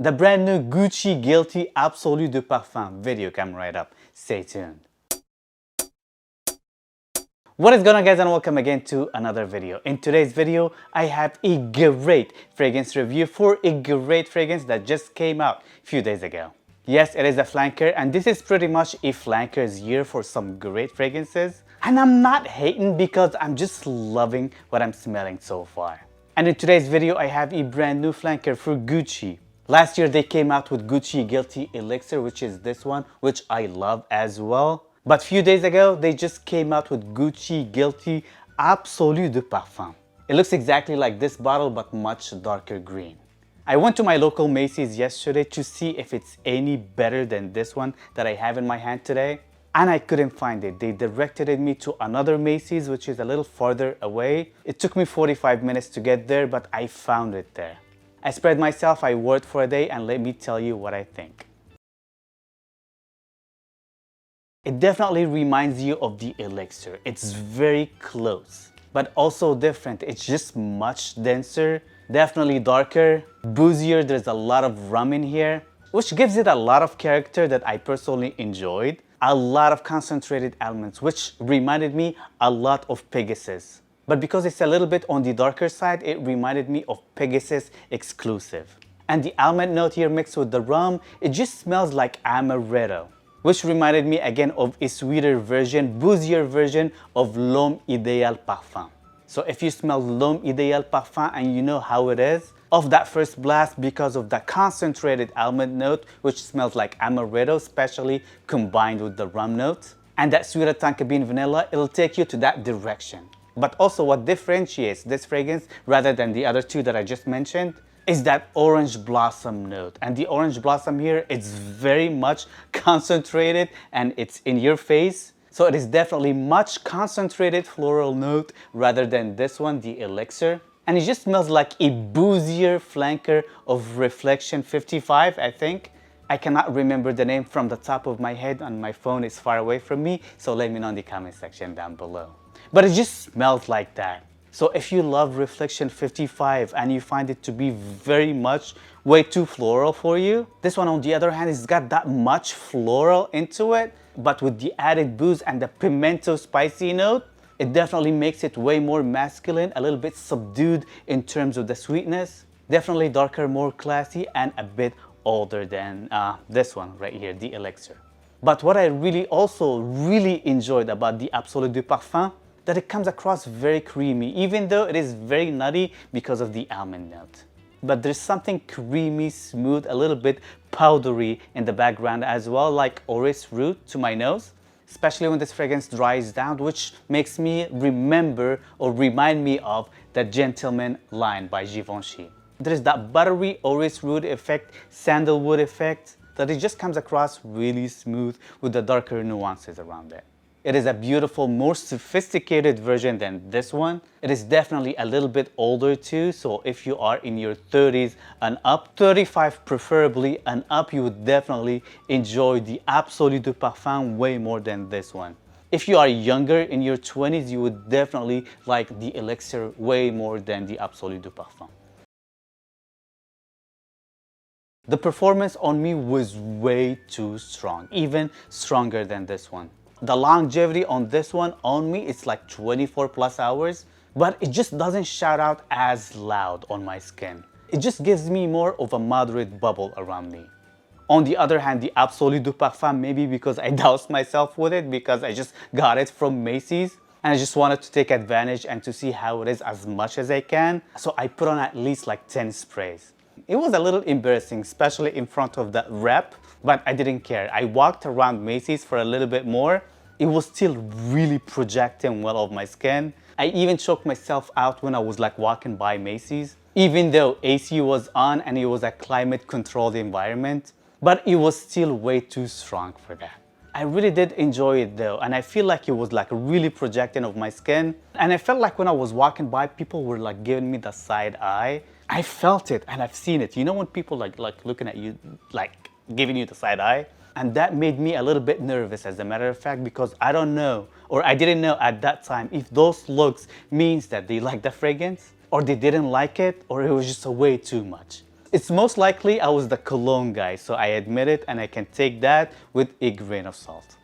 The brand new Gucci Guilty Absolu De Parfum video coming right up. Stay tuned. What is going on, guys, and welcome again to another video. In today's video, I have a great fragrance review for a great fragrance that just came out a few days ago. Yes, it is a flanker, and this is pretty much a flanker's year for some great fragrances. And I'm not hating because I'm just loving what I'm smelling so far. And in today's video, I have a brand new flanker for Gucci. Last year, they came out with Gucci Guilty Elixir, which is this one, which I love as well. But a few days ago, they just came out with Gucci Guilty Absolu De Parfum. It looks exactly like this bottle, but much darker green. I went to my local Macy's yesterday to see if it's any better than this one that I have in my hand today. And I couldn't find it. They directed me to another Macy's, which is a little farther away. It took me 45 minutes to get there, but I found it there. I spread myself, I wore it for a day, and let me tell you what I think. It definitely reminds you of the Elixir. It's very close, but also different. It's just much denser, definitely darker, boozier. There's a lot of rum in here, which gives it a lot of character that I personally enjoyed. A lot of concentrated almonds, which reminded me a lot of Pegasus. But because it's a little bit on the darker side, it reminded me of Pegasus exclusive. And the almond note here mixed with the rum, it just smells like amaretto, which reminded me again of a sweeter version, boozier version of L'Homme Ideal Parfum. So if you smell L'Homme Ideal Parfum and you know how it is, off that first blast, because of the concentrated almond note, which smells like amaretto, especially combined with the rum note, and that sweeter tonka bean vanilla, it'll take you to that direction. But also what differentiates this fragrance rather than the other two that I just mentioned is that orange blossom note. And the orange blossom here, it's very much concentrated and it's in your face. So it is definitely much concentrated floral note rather than this one, the Elixir. And it just smells like a boozier flanker of Reflection 55, I think. I cannot remember the name from the top of my head and my phone is far away from me. So let me know in the comment section down below. But it just smells like that. So if you love Reflection 55 and you find it to be very much way too floral for you, this one on the other hand, it's got that much floral into it, but with the added booze and the pimento spicy note, it definitely makes it way more masculine, a little bit subdued in terms of the sweetness. Definitely darker, more classy, and a bit older than this one right here, the Elixir. But what I really enjoyed about the Absolu De Parfum, that it comes across very creamy, even though it is very nutty because of the almond note. But there's something creamy, smooth, a little bit powdery in the background as well, like orris root to my nose, especially when this fragrance dries down, which makes me remember or remind me of the Gentleman line by Givenchy. There's that buttery orris root effect, sandalwood effect, that it just comes across really smooth with the darker nuances around it. It is a beautiful, more sophisticated version than this one. It is definitely a little bit older too, so if you are in your 30s and up, 35 preferably and up, you would definitely enjoy the Absolu De Parfum way more than this one. If you are younger, in your 20s, you would definitely like the Elixir way more than the Absolu De Parfum. The performance on me was way too strong, even stronger than this one. The longevity on this one on me, it's like 24 plus hours, but it just doesn't shout out as loud on my skin. It just gives me more of a moderate bubble around me. On the other hand, the Absolu De Parfum, maybe because I doused myself with it because I just got it from Macy's and I just wanted to take advantage and to see how it is as much as I can. So I put on at least like 10 sprays. It was a little embarrassing, especially in front of the rep, but I didn't care. I walked around Macy's for a little bit more. It was still really projecting well off my skin. I even choked myself out when I was like walking by Macy's, even though AC was on and it was a climate controlled environment, but it was still way too strong for that. I really did enjoy it though, and I feel like it was like really projecting off my skin. And I felt like when I was walking by, people were like giving me the side eye. I felt it and I've seen it. You know when people like looking at you, like giving you the side eye? And that made me a little bit nervous, as a matter of fact, because I don't know, or I didn't know at that time, if those looks means that they like the fragrance, or they didn't like it, or it was just way too much. It's most likely I was the cologne guy, so I admit it and I can take that with a grain of salt.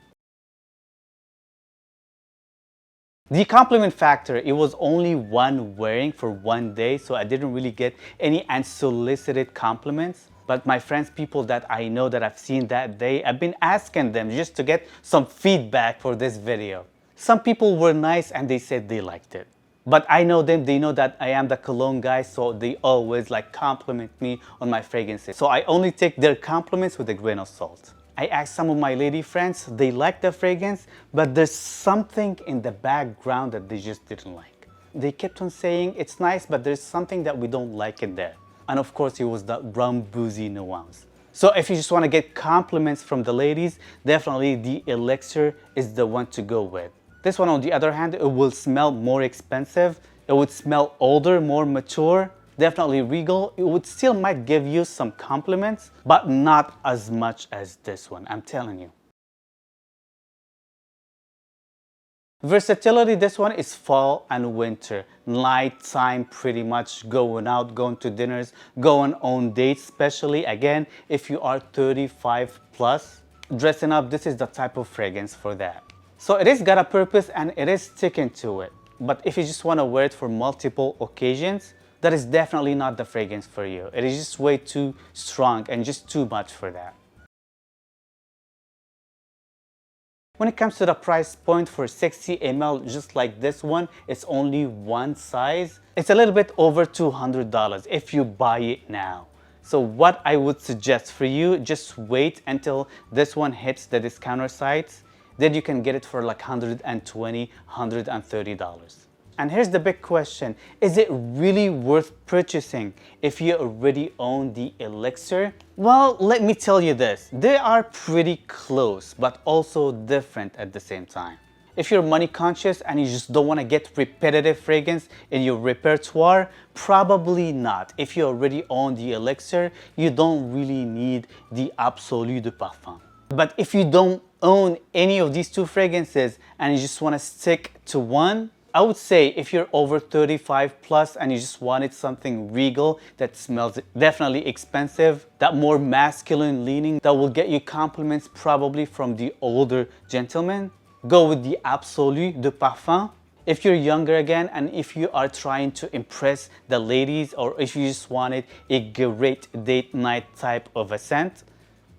The compliment factor, it was only one wearing for one day, so I didn't really get any unsolicited compliments. But my friends, people that I know that I've seen that day, I've been asking them just to get some feedback for this video. Some people were nice and they said they liked it. But I know them, they know that I am the cologne guy, so they always like compliment me on my fragrances. So I only take their compliments with a grain of salt. I asked some of my lady friends, they like the fragrance, but there's something in the background that they just didn't like. They kept on saying, it's nice, but there's something that we don't like in there. And of course, it was the rum boozy nuance. So if you just want to get compliments from the ladies, definitely the elixir is the one to go with. This one, on the other hand, it will smell more expensive. It would smell older, more mature. Definitely regal. It would still might give you some compliments, but not as much as this one, I'm telling you. Versatility, this one is fall and winter. Nighttime, pretty much going out, going to dinners, going on dates, especially again, if you are 35 plus. Dressing up, this is the type of fragrance for that. So it is got a purpose and it is sticking to it. But if you just want to wear it for multiple occasions, that is definitely not the fragrance for you. It is just way too strong and just too much for that. When it comes to the price point for 60 ml, just like this one, it's only one size. It's a little bit over $200 if you buy it now. So what I would suggest for you, just wait until this one hits the discounter sites. Then you can get it for like $120, $130. And here's the big question, is it really worth purchasing if you already own the elixir? Well, let me tell you this, they are pretty close, but also different at the same time. If you're money conscious and you just don't want to get repetitive fragrance in your repertoire, probably not. If you already own the elixir, you don't really need the Absolu De Parfum. But if you don't own any of these two fragrances and you just want to stick to one, I would say if you're over 35 plus and you just wanted something regal that smells definitely expensive, that more masculine leaning, that will get you compliments probably from the older gentlemen, go with the Absolu De Parfum. If you're younger again and if you are trying to impress the ladies, or if you just wanted a great date night type of a scent,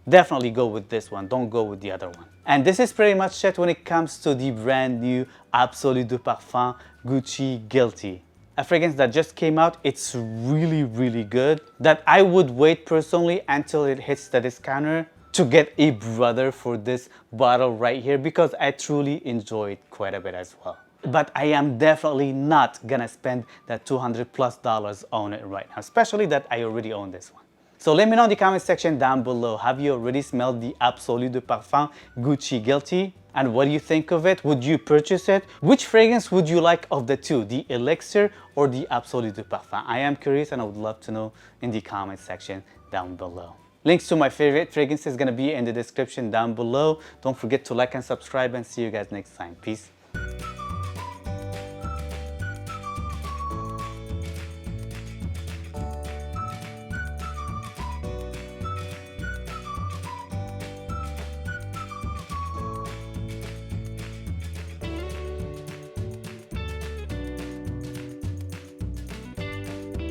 definitely go with this one, don't go with the other one. And this is pretty much it when it comes to the brand new Absolu De Parfum Gucci Guilty. A fragrance that just came out, it's really good, that I would wait personally until it hits the discounter to get a brother for this bottle right here, because I truly enjoy it quite a bit as well. But I am definitely not gonna spend that $200+ on it right now, especially that I already own this one. So let me know in the comment section down below, have you already smelled the Absolu De Parfum Gucci Guilty? And what do you think of it? Would you purchase it? Which fragrance would you like of the two, the elixir or the Absolu De Parfum? I am curious and I would love to know in the comment section down below. Links to my favorite fragrances is gonna be in the description down below. Don't forget to like and subscribe, and see you guys next time. Peace.